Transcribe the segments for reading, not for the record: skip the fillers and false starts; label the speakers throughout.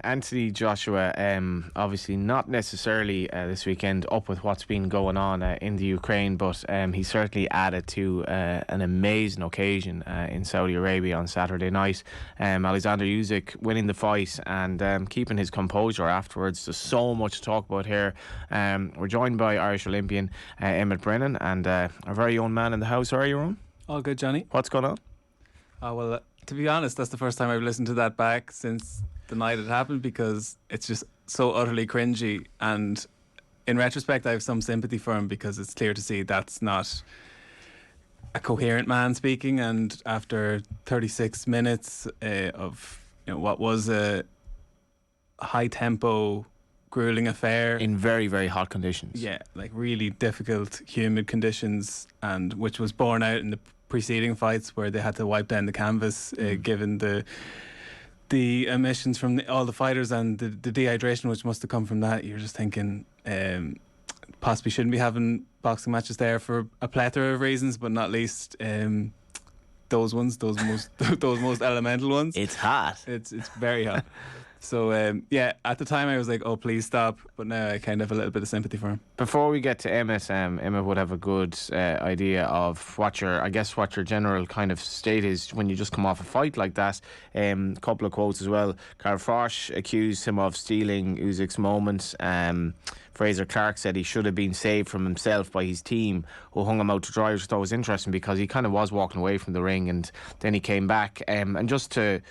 Speaker 1: Anthony Joshua, obviously not necessarily this weekend up with what's been going on in the Ukraine, but he certainly added to an amazing occasion in Saudi Arabia on Saturday night. Oleksandr winning the fight and keeping his composure afterwards. There's so much to talk about here. We're joined by Irish Olympian Emmet Brennan and our very own man in the house. How are you, Ronan?
Speaker 2: All good, Johnny.
Speaker 1: What's going on?
Speaker 2: Well, to be honest, that's the first time I've listened to that back since the night it happened, because it's just so utterly cringy. And in retrospect, I have some sympathy for him, because it's clear to see that's not a coherent man speaking. And after 36 minutes of what was a high tempo, grueling affair
Speaker 1: in very, very hot conditions.
Speaker 2: Yeah, like really difficult, humid conditions, and which was borne out in the preceding fights where they had to wipe down the canvas, given the emissions from all the fighters and the dehydration which must have come from that. You're just thinking possibly shouldn't be having boxing matches there for a plethora of reasons, but not least those most elemental ones.
Speaker 1: It's hot.
Speaker 2: It's very hot. So, at the time I was like, oh, please stop. But now I kind of have a little bit of sympathy for him.
Speaker 1: Before we get to Emmet, Emmet would have a good idea of what your general kind of state is when you just come off a fight like that. Couple of quotes as well. Carl Frosch accused him of stealing Usyk's moment. Fraser Clark said he should have been saved from himself by his team, who hung him out to dry, which I thought was interesting because he kind of was walking away from the ring and then he came back. And just to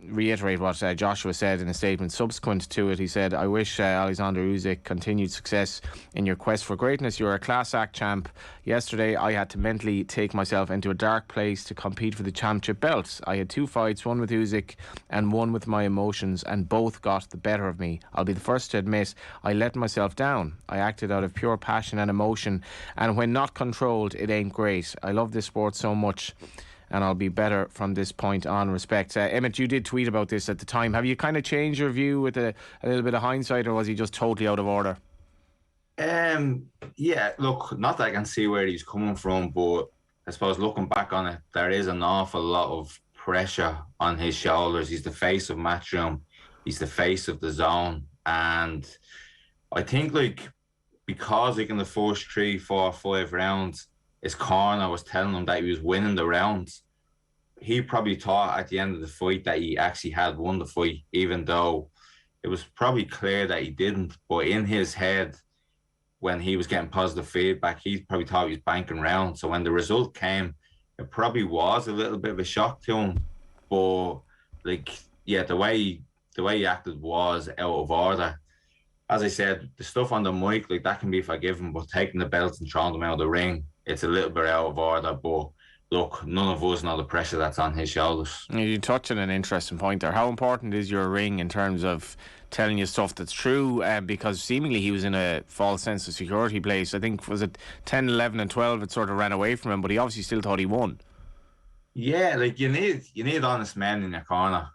Speaker 1: reiterate what Joshua said in a statement subsequent to it, he said, I wish Oleksandr-Usyk continued success in your quest for greatness. You're a class act champ. Yesterday I had to mentally take myself into a dark place to compete for the championship belt. I had two fights, one with Usyk and one with my emotions, and both got the better of me. I'll be the first to admit I let myself down. I acted out of pure passion and emotion, and when not controlled, it ain't great. I love this sport so much, and I'll be better from this point on. Respect. Emmet, you did tweet about this at the time. Have you kind of changed your view with a little bit of hindsight, or was he just totally out of order?
Speaker 3: Yeah, look, not that I can see where he's coming from, but I suppose looking back on it, there is an awful lot of pressure on his shoulders. He's the face of Matchroom. He's the face of the zone. And I think, because in the first 3, 4, 5 rounds, his corner was telling him that he was winning the rounds. He probably thought at the end of the fight that he actually had won the fight, even though it was probably clear that he didn't. But in his head, when he was getting positive feedback, he probably thought he was banking rounds. So when the result came, it probably was a little bit of a shock to him. But the way he acted was out of order. As I said, the stuff on the mic, that can be forgiven, but taking the belts and throwing them out of the ring, it's a little bit out of order. But look, none of us know the pressure that's on his shoulders.
Speaker 1: You touched on an interesting point there. How important is your ring in terms of telling you stuff that's true? Because seemingly he was in a false sense of security place. I think, was it 10, 11 and 12, it sort of ran away from him, but he obviously still thought he won.
Speaker 3: Yeah, you need honest men in your corner.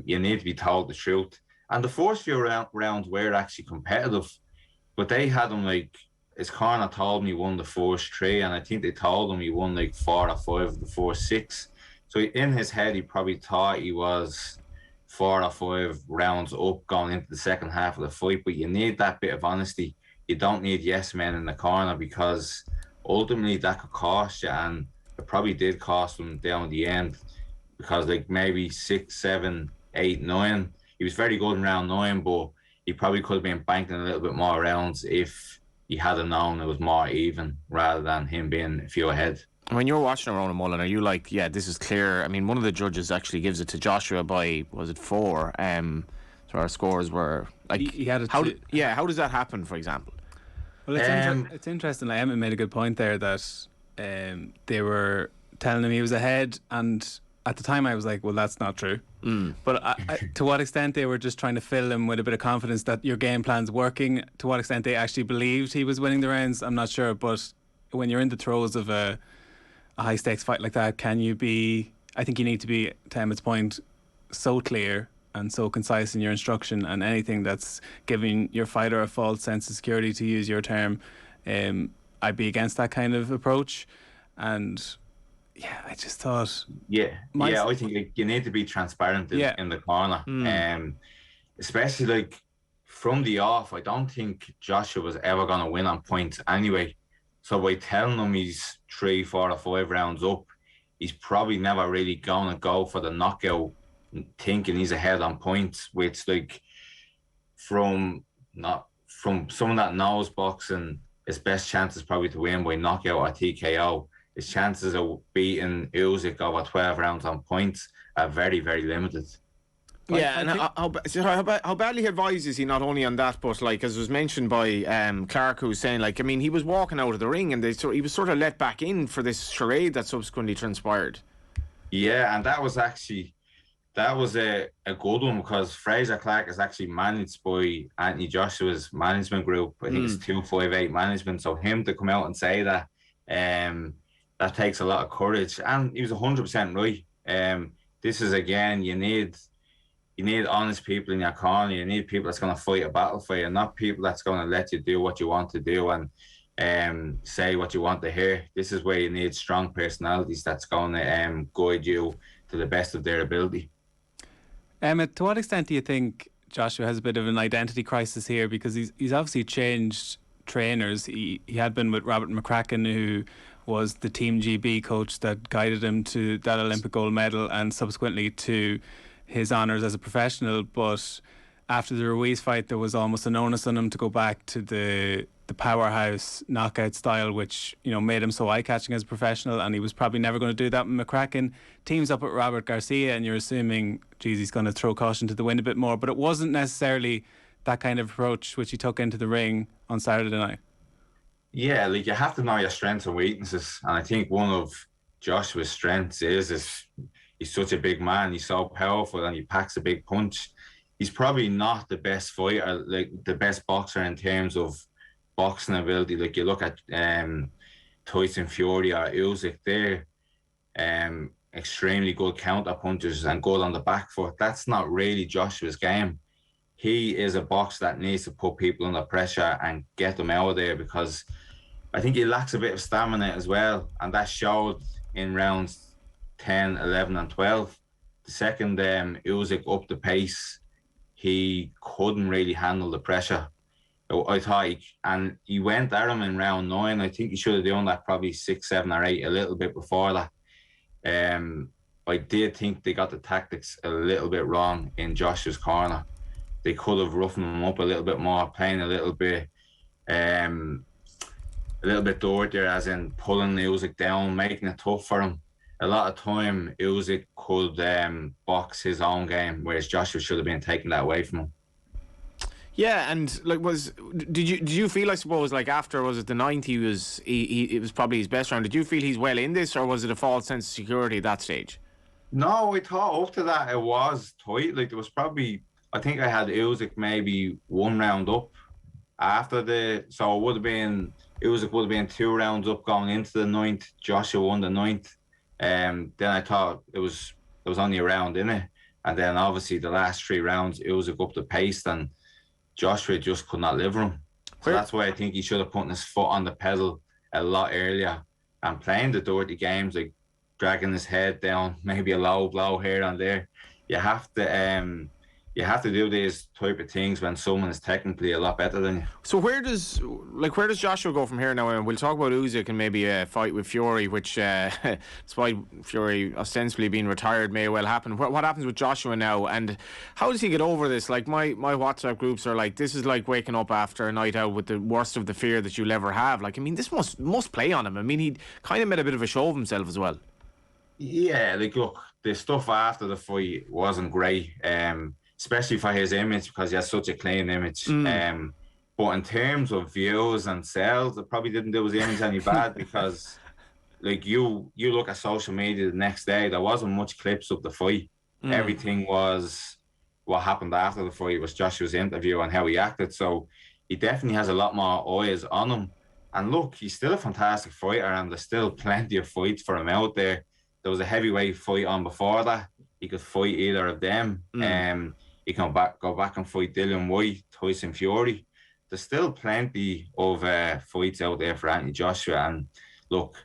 Speaker 3: You need to be told the truth. And the first few rounds were actually competitive, but they had him his corner told him he won the first 3, and I think they told him he won 4 or 5 of the first 6. So in his head, he probably thought he was 4 or 5 rounds up going into the second half of the fight. But you need that bit of honesty. You don't need yes men in the corner, because ultimately that could cost you, and it probably did cost him down the end, because maybe 6, 7, 8, 9. He was very good in round 9, but he probably could have been banking a little bit more rounds if he had known it was more even, rather than him being a few ahead.
Speaker 1: When you're watching Ronan Mullen, are you like, yeah, this is clear? I mean, one of the judges actually gives it to Joshua by, was it 4? So our scores were
Speaker 2: he had it.
Speaker 1: How does that happen, for example?
Speaker 2: Well, it's interesting. Emmet made a good point there that they were telling him he was ahead, and at the time I was like, well, that's not true. But to what extent they were just trying to fill him with a bit of confidence that your game plan's working, to what extent they actually believed he was winning the rounds, I'm not sure. But when you're in the throes of a high stakes fight like that, I think you need to be, to Emmet's point, so clear and so concise in your instruction, and anything that's giving your fighter a false sense of security, to use your term, I'd be against that kind of approach. And yeah, I just thought...
Speaker 3: I think you need to be transparent in the corner. especially like from the off, I don't think Joshua was ever going to win on points anyway. So by telling him he's 3, 4 or 5 rounds up, he's probably never really going to go for the knockout thinking he's ahead on points, which like from someone that knows boxing, his best chance is probably to win by knockout or TKO. His chances of beating Usyk over 12 rounds on points are very, very limited.
Speaker 1: Yeah, and how badly advised is he not only on that, but like as was mentioned by Clark, who was saying, like, I mean, he was walking out of the ring and he was sort of let back in for this charade that subsequently transpired.
Speaker 3: Yeah, and that was a good one because Fraser Clark is actually managed by Anthony Joshua's management group. I think it's 258 management. So him to come out and say that, that takes a lot of courage, and he was 100% right. This is again, you need honest people in your corner. You need people that's going to fight a battle for you, not people that's going to let you do what you want to do and say what you want to hear. This is where you need strong personalities that's going to guide you to the best of their ability.
Speaker 2: Emmet, to what extent do you think Joshua has a bit of an identity crisis here? Because he's obviously changed trainers. He had been with Robert McCracken, who was the Team GB coach that guided him to that Olympic gold medal and subsequently to his honours as a professional. But after the Ruiz fight, there was almost an onus on him to go back to the powerhouse knockout style, which, you know, made him so eye-catching as a professional, and he was probably never going to do that with McCracken. Teams up with Robert Garcia, and you're assuming, geez, he's going to throw caution to the wind a bit more, but it wasn't necessarily that kind of approach which he took into the ring on Saturday night. Yeah,
Speaker 3: like you have to know your strengths and weaknesses, and I think one of Joshua's strengths is he's such a big man, he's so powerful, and he packs a big punch. He's probably not the best fighter, like the best boxer in terms of boxing ability. Like you look at Tyson Fury or Usyk, they're extremely good counter punchers and good on the back foot. That's not really Joshua's game. He is a boxer that needs to put people under pressure and get them out of there, because I think he lacks a bit of stamina as well, and that showed in rounds 10, 11 and 12. The second Usyk upped the pace, he couldn't really handle the pressure. I thought he went at him in round 9. I think he should have done that probably 6, 7 or 8, a little bit before that. I did think they got the tactics a little bit wrong in Joshua's corner. They could have roughened him up a little bit more, playing a little bit dirtier, as in pulling Usyk down, making it tough for him. A lot of time Usyk could box his own game, whereas Joshua should have been taking that away from him.
Speaker 1: Yeah, and like, did you feel, I suppose, like after, was it the 9th, it was probably his best round? Did you feel he's well in this, or was it a false sense of security at that stage?
Speaker 3: No, I thought up to that it was tight. Like there was probably, I think I had Usyk maybe 1 round up after so it would have been, Usyk would have been 2 rounds up going into the 9th. Joshua won the 9th. Then I thought it was only a round in it, and then obviously the last 3 rounds Usyk up the pace, and Joshua just could not live with him. So that's why I think he should have put his foot on the pedal a lot earlier and playing the dirty games, like dragging his head down, maybe a low blow here and there. You have to do these type of things when someone is technically a lot better than you.
Speaker 1: So where does Joshua go from here now? And we'll talk about Usyk and maybe a fight with Fury, which despite Fury ostensibly being retired may well happen. What happens with Joshua now, and how does he get over this? Like my WhatsApp groups are like, this is like waking up after a night out with the worst of the fear that you'll ever have. Like, I mean, this must play on him. I mean, he kind of made a bit of a show of himself as well.
Speaker 3: Yeah, like look, the stuff after the fight wasn't great. Especially for his image, because he has such a clean image. But in terms of views and sales, it probably didn't do his image any bad, because like you look at social media the next day, there wasn't much clips of the fight. Everything was what happened after the fight, was Joshua's interview and how he acted. So he definitely has a lot more eyes on him. And look, he's still a fantastic fighter, and there's still plenty of fights for him out there. There was a heavyweight fight on before that. He could fight either of them. He can go back and fight Dillian White, Tyson Fury. There's still plenty of fights out there for Anthony Joshua. And look,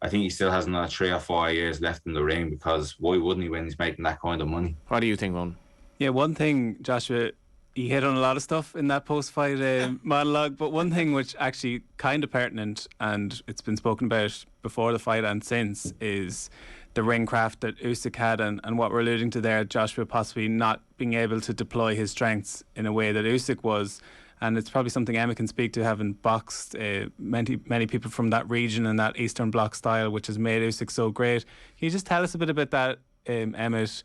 Speaker 3: I think he still has another 3 or 4 years left in the ring, because why wouldn't he when he's making that kind of money?
Speaker 1: What do you think, Ronan?
Speaker 2: Yeah, one thing Joshua he hit on a lot of stuff in that post-fight monologue, but one thing which actually kind of pertinent, and it's been spoken about before the fight and since, is the ring craft that Usyk had, and what we're alluding to there, Joshua possibly not being able to deploy his strengths in a way that Usyk was. And it's probably something Emmet can speak to, having boxed many people from that region and that Eastern Bloc style, which has made Usyk so great. Can you just tell us a bit about that, Emmet?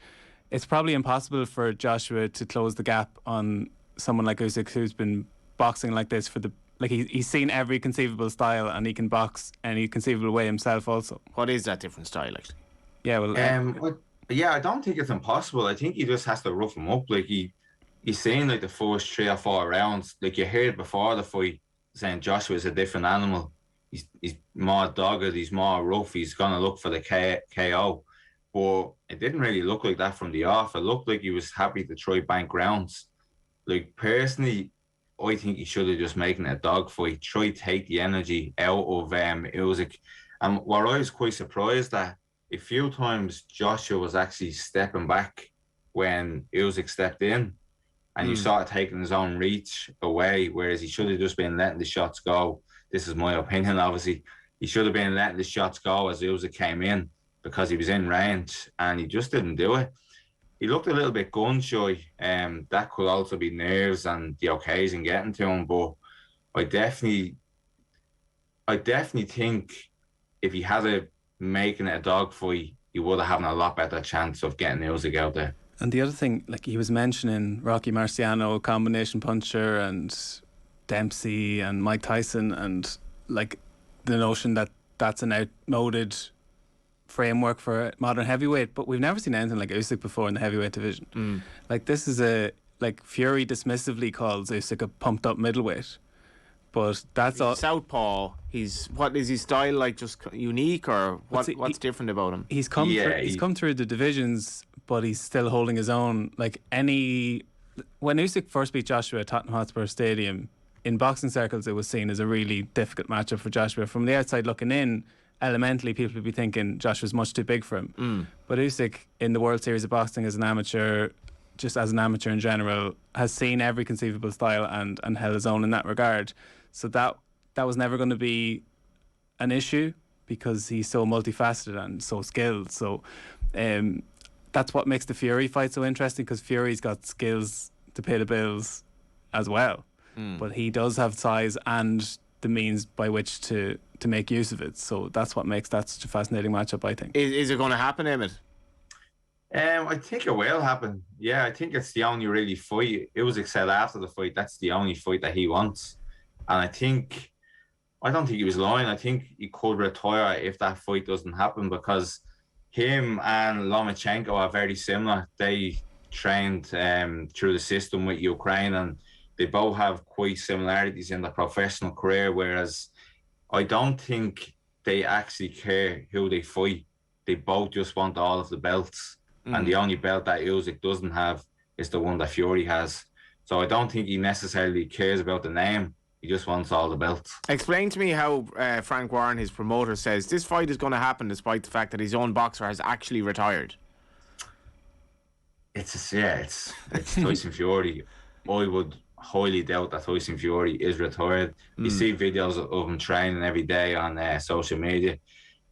Speaker 2: It's probably impossible for Joshua to close the gap on someone like Usyk, who's been boxing like this for he's seen every conceivable style, and he can box any conceivable way himself also.
Speaker 1: What is that different style, actually?
Speaker 2: Yeah, well,
Speaker 3: I don't think it's impossible. I think he just has to rough him up. Like he's saying, like, the first 3 or 4 rounds, like you heard before the fight, saying Joshua is a different animal. He's more dogged, he's more rough, he's gonna look for the KO. But it didn't really look like that from the off. It looked like he was happy to try bank rounds. Like, personally, I think he should have just making it a dogfight, try to take the energy out of Usyk. And what I was quite surprised at, a few times Joshua was actually stepping back when Usyk stepped in, and you saw it taking his own reach away, whereas he should have just been letting the shots go. This is my opinion, obviously. He should have been letting the shots go as Usyk came in, because he was in range, and he just didn't do it. He looked a little bit gun shy. That could also be nerves and the occasion getting to him. But I definitely think if he had it making it a dogfight, he would have had a lot better chance of getting Usyk out there.
Speaker 2: And the other thing, like he was mentioning Rocky Marciano, combination puncher, and Dempsey and Mike Tyson, and like the notion that that's an outmoded framework for modern heavyweight, but we've never seen anything like Usyk before in the heavyweight division. Like, this is Fury dismissively calls Usyk a pumped up middleweight, but that's all.
Speaker 1: Southpaw. What is his style like? Just unique, or what's different about him?
Speaker 2: He's come through the divisions, but he's still holding his own. When Usyk first beat Joshua at Tottenham Hotspur Stadium, in boxing circles it was seen as a really difficult matchup for Joshua. From the outside looking in, elementally people would be thinking Joshua's much too big for him. But Usyk, in the World Series of Boxing as an amateur, just as an amateur in general, has seen every conceivable style and held his own in that regard. So that was never going to be an issue, because he's so multifaceted and so skilled. So that's what makes the Fury fight so interesting, because Fury's got skills to pay the bills as well. But he does have size and the means by which to make use of it. So that's what makes that such a fascinating matchup, I think.
Speaker 1: Is it going to happen, Emmet?
Speaker 3: I think it will happen. Yeah, I think it's the only really fight. Usyk said after the fight, that's the only fight that he wants. And I don't think he was lying. I think he could retire if that fight doesn't happen, because him and Lomachenko are very similar. They trained through the system with Ukraine, and they both have quite similarities in their professional career, whereas I don't think they actually care who they fight. They both just want all of the belts. And the only belt that Usyk doesn't have is the one that Fury has. So I don't think he necessarily cares about the name. He just wants all the belts.
Speaker 1: Explain to me how Frank Warren, his promoter, says this fight is going to happen despite the fact that his own boxer has actually retired.
Speaker 3: It's Tyson Fury. I would highly doubt that Tyson Fury is retired. You see videos of him training every day on social media.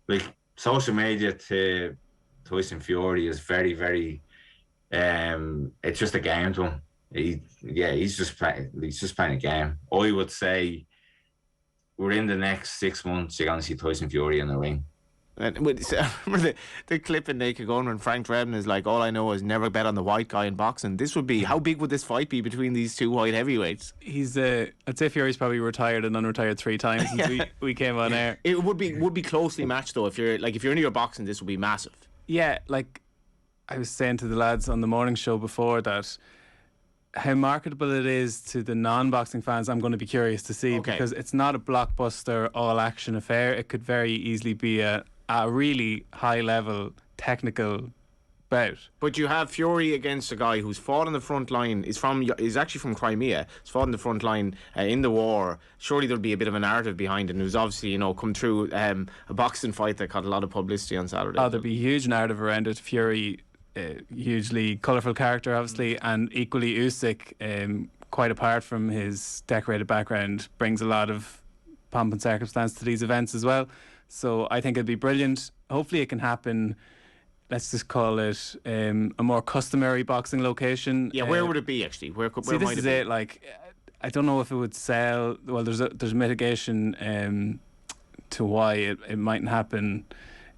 Speaker 3: Like, social media to Tyson Fury is very, very it's just a game to him. He's just playing a game. I would say within the next 6 months you're going to see Tyson Fury in the ring.
Speaker 1: Remember the clip in Naked Gun when Frank Drebin is like, all I know is never bet on the white guy in boxing. This would be, how big would this fight be between these two white heavyweights?
Speaker 2: I'd say Fury's probably retired and unretired 3 times since we came on air.
Speaker 1: It would be closely matched though. If you're into your boxing, this would be massive. Yeah,
Speaker 2: like I was saying to the lads on the morning show before, that how marketable it is to the non-boxing fans, I'm going to be curious to see, because it's not a blockbuster all-action affair. It could very easily be a really high-level technical bout.
Speaker 1: But you have Fury against a guy who's fought on the front line. He's actually from Crimea. He's fought on the front line in the war. Surely there'll be a bit of a narrative behind it. And who's obviously, come through a boxing fight that got a lot of publicity on Saturday.
Speaker 2: There'll be a huge narrative around it. Fury a hugely colourful character, obviously, and equally Usyk, quite apart from his decorated background, brings a lot of pomp and circumstance to these events as well. So I think it'd be brilliant. Hopefully it can happen. Let's just call it a more customary boxing location.
Speaker 1: Yeah, where would it be actually? Where
Speaker 2: see, this
Speaker 1: might
Speaker 2: is
Speaker 1: it be?
Speaker 2: it. Like, I don't know if it would sell. Well, there's mitigation to why it mightn't happen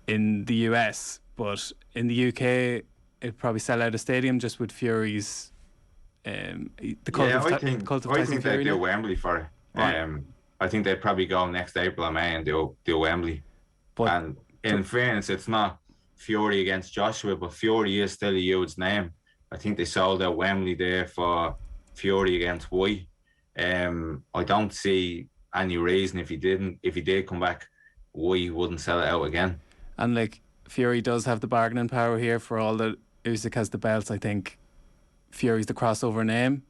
Speaker 2: in the US, but in the UK it'd probably sell out a stadium just with Fury's the cult of
Speaker 3: I think
Speaker 2: Fury
Speaker 3: they'd do
Speaker 2: now.
Speaker 3: Wembley for it.
Speaker 1: Right.
Speaker 3: I think they'd probably go next April or May and do Wembley.
Speaker 2: But
Speaker 3: And in fairness, it's not Fury against Joshua, but Fury is still a huge name. I think they sold out Wembley there for Fury against White. I don't see any reason if he did come back, White wouldn't sell it out again.
Speaker 2: And like Fury does have the bargaining power here for all that Usyk has the belts. I think Fury's the crossover name.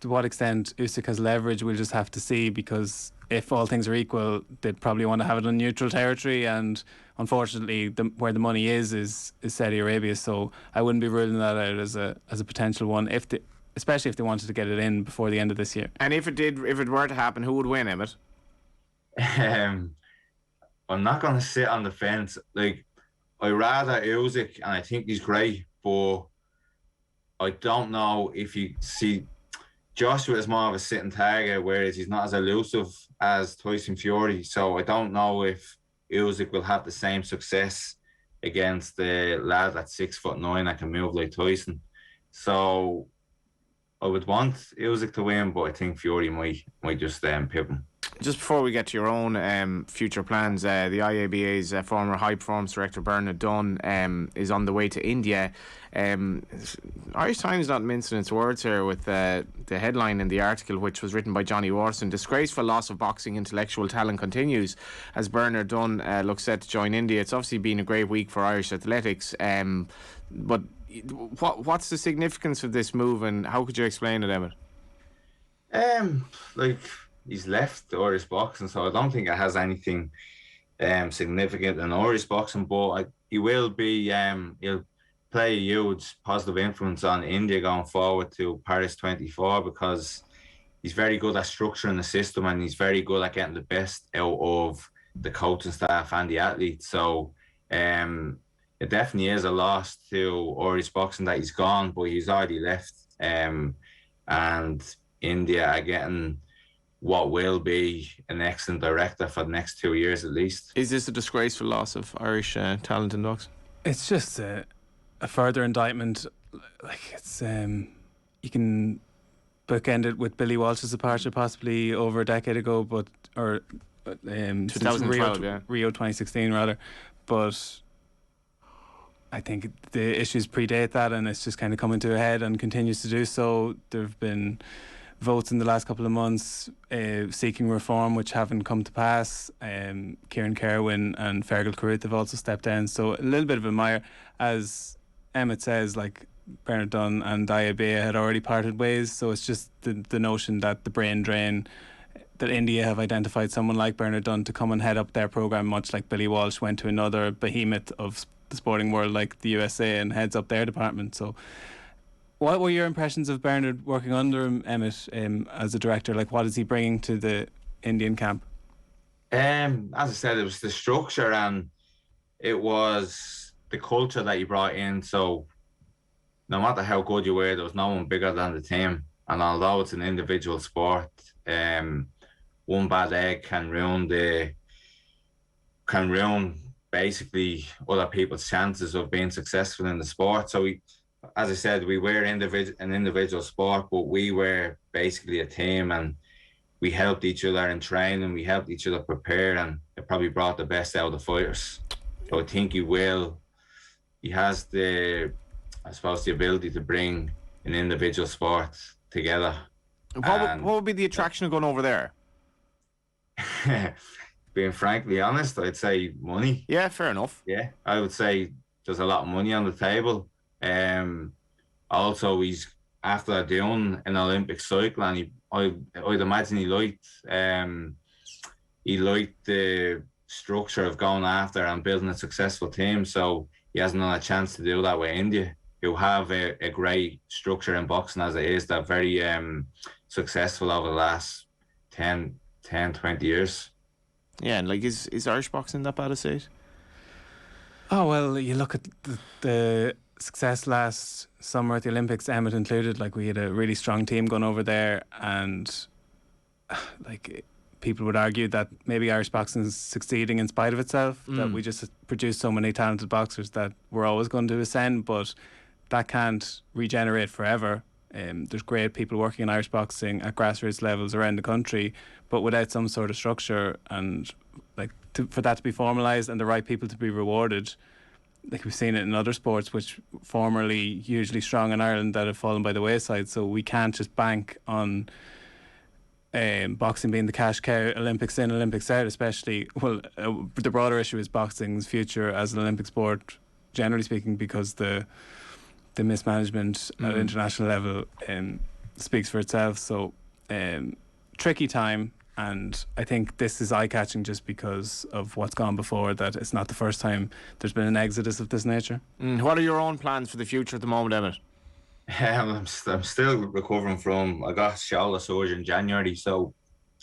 Speaker 2: To what extent Usyk has leverage, we'll just have to see, because if all things are equal, they'd probably want to have it on neutral territory, and unfortunately where the money is Saudi Arabia. So I wouldn't be ruling that out as a potential one, especially if they wanted to get it in before the end of this year.
Speaker 1: And if it were to happen, who would win, Emmet?
Speaker 3: I'm not going to sit on the fence. Like, I rather Usyk, and I think he's great, but I don't know if you see Joshua is more of a sitting target, whereas he's not as elusive as Tyson Fury. So I don't know if Usyk will have the same success against the lad that's 6'9" that can move like Tyson. So I would want Usyk to win, but I think Fury might just pip him.
Speaker 1: Just before we get to your own future plans, the IABA's former High Performance Director Bernard Dunn is on the way to India. Irish Times not mincing its words here with the headline in the article, which was written by Johnny Warson: "Disgraceful loss of boxing intellectual talent continues as Bernard Dunn looks set to join India." It's obviously been a great week for Irish athletics, but what's the significance of this move, and how could you explain it, Emmet?
Speaker 3: Like, he's left Irish boxing, so I don't think it has anything significant in Irish boxing, but he will be he'll play a huge positive influence on India going forward to Paris 24, because he's very good at structuring the system, and he's very good at getting the best out of the coaching staff and the athletes. So it definitely is a loss to Irish boxing that he's gone, but he's already left, and India are getting what will be an excellent director for the next 2 years at least.
Speaker 1: Is this a disgraceful loss of Irish talent in boxing?
Speaker 2: It's just a further indictment. Like, it's you can bookend it with Billy Walsh's departure possibly over a decade ago, but
Speaker 1: 2012,
Speaker 2: Rio 2016 rather. But I think the issues predate that, and it's just kind of coming to a head and continues to do so. There have been votes in the last couple of months seeking reform, which haven't come to pass. Kieran Kerwin and Fergal Carruth have also stepped down. So a little bit of a mire. As Emmet says, like, Bernard Dunn and IABA had already parted ways. So it's just the notion that the brain drain, that India have identified someone like Bernard Dunn to come and head up their programme, much like Billy Walsh went to another behemoth of the sporting world like the USA and heads up their department. So what were your impressions of Bernard working under him, Emmet, as a director? Like, what is he bringing to the Indian camp?
Speaker 3: As I said, it was the structure and it was the culture that he brought in. So no matter how good you were, there was no one bigger than the team. And although it's an individual sport, one bad egg can ruin basically other people's chances of being successful in the sport. So as I said, we were an individual sport, but we were basically a team, and we helped each other in training, we helped each other prepare, and it probably brought the best out of the fighters. So I think he has the ability to bring an individual sport together.
Speaker 1: What would be the attraction of going over there?
Speaker 3: Being frankly honest, I'd say money.
Speaker 1: Yeah, fair enough.
Speaker 3: Yeah, I would say there's a lot of money on the table. Also, he's after doing an Olympic cycle, and I'd imagine he liked the structure of going after and building a successful team. So he hasn't had a chance to do that with India, who have a great structure in boxing as it is. They're very successful over the last 10, 20 years.
Speaker 1: Yeah, and like is Irish boxing that bad a state?
Speaker 2: Oh, well, you look at the success last summer at the Olympics, Emmet included. Like, we had a really strong team going over there, and like, people would argue that maybe Irish boxing is succeeding in spite of itself, that we just produce so many talented boxers that we're always going to ascend, but that can't regenerate forever. There's great people working in Irish boxing at grassroots levels around the country, but without some sort of structure and like for that to be formalised and the right people to be rewarded, like we've seen it in other sports which formerly hugely strong in Ireland that have fallen by the wayside. So we can't just bank on boxing being the cash cow, Olympics in, Olympics out, especially. Well, the broader issue is boxing's future as an Olympic sport, generally speaking, because the mismanagement at international level speaks for itself. So tricky time, and I think this is eye-catching just because of what's gone before, that it's not the first time there's been an exodus of this nature.
Speaker 1: What are your own plans for the future at the moment, Emmet?
Speaker 3: I'm still recovering from, I got shoulder surgery in January, so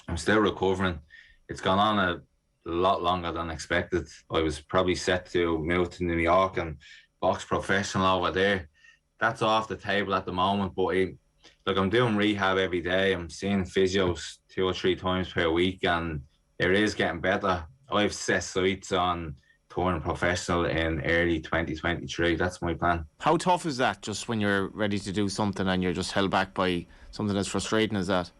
Speaker 3: I'm still recovering. It's gone on a lot longer than expected. I was probably set to move to New York and box professional over there. That's off the table at the moment, but I'm doing rehab every day. I'm seeing physios 2 or 3 times per week, and it is getting better. I've set sights on touring professional in early 2023. That's my plan.
Speaker 1: How tough is that, just when you're ready to do something and you're just held back by something as frustrating as that?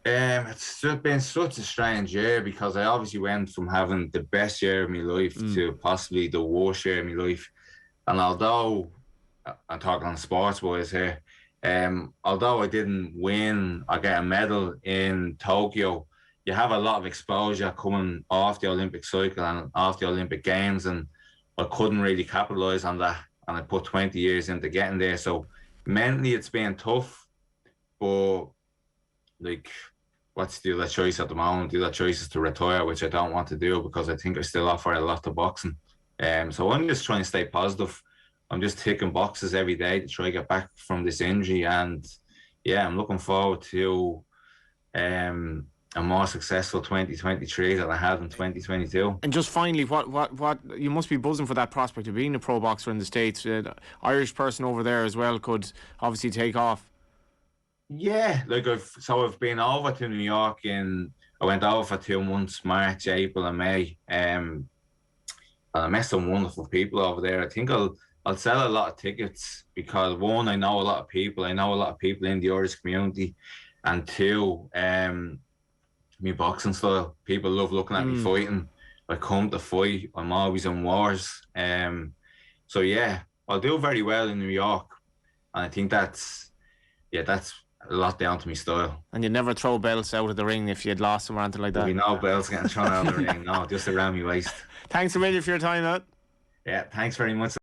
Speaker 3: It's been such a strange year, because I obviously went from having the best year of my life to possibly the worst year of my life. And although I'm talking on sports boys here, although I didn't win or get a medal in Tokyo, you have a lot of exposure coming off the Olympic cycle and off the Olympic Games, and I couldn't really capitalise on that. And I put 20 years into getting there. So mentally it's been tough, but like, what's the other choice at the moment? The other choice is to retire, which I don't want to do, because I think I still offer a lot to boxing. So I'm just trying to stay positive. I'm just ticking boxes every day to try to get back from this injury, and yeah, I'm looking forward to a more successful 2023 than I had in 2022.
Speaker 1: And just finally, what you must be buzzing for that prospect of being a pro boxer in the States. Irish person over there as well could obviously take off.
Speaker 3: Yeah, like I've been over to New York I went over for 2 months, March, April and May, and I met some wonderful people over there. I think I'll sell a lot of tickets, because 1, I know a lot of people. I know a lot of people in the Irish community, and 2, me boxing style. People love looking at me fighting. I come to fight. I'm always in wars. So yeah, I'll do very well in New York, and I think that's a lot down to my style.
Speaker 1: And you'd never throw belts out of the ring if you had lost them or anything like that?
Speaker 3: There'll be no belts getting thrown out of the ring. No, just around my waist.
Speaker 1: Thanks a million for your time, Matt.
Speaker 3: Yeah, thanks very much.